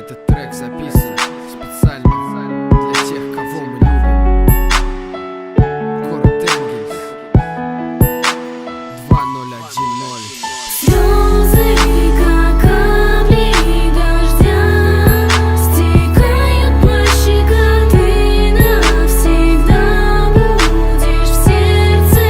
Этот трек записан специально для тех, кого мы любим. Город Энгельс 2010. Слезы, как капли дождя, стекают по щекам. Ты навсегда будешь в сердце,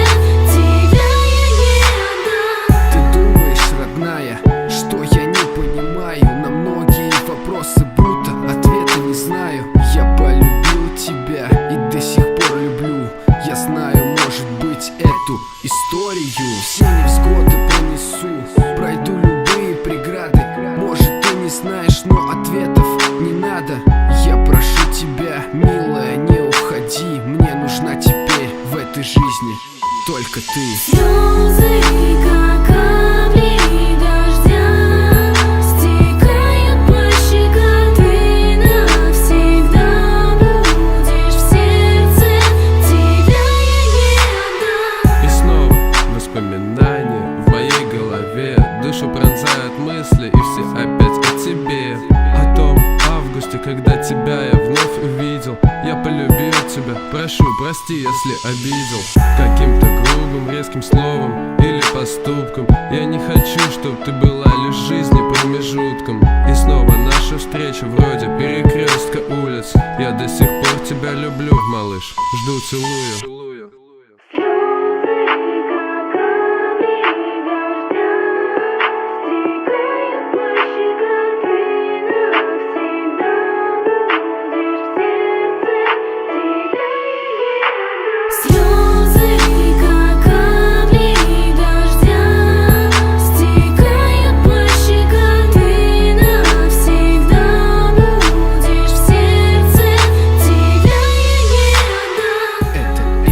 тебя я не отдам. Ты думаешь, родная, что я не понимаю? На многие вопросы будто ответа не знаю. Я полюбил тебя и до сих пор люблю. Я знаю, может быть, эту историю. Все невзгоды пронесу, пройду любые преграды. Может, ты не знаешь, но ответов не надо. Я прошу тебя, милая, не уходи. Мне нужна теперь в этой жизни только ты. Слезы, как капли дождя, стекают по щекам. Ты навсегда будешь в сердце, тебя я не отдам. И снова воспоминания в моей голове. Душу пронзают мысли, и все опять о тебе. О том августе, когда тебя я вновь увидел. Я полюбил тебя, прошу, прости, если обидел каким-то грубым, резким словом или поступком. Я не хочу, чтоб ты была лишь жизни промежутком. И снова наша встреча вроде перекрестка улиц. Я до сих пор тебя люблю, малыш, жду, целую.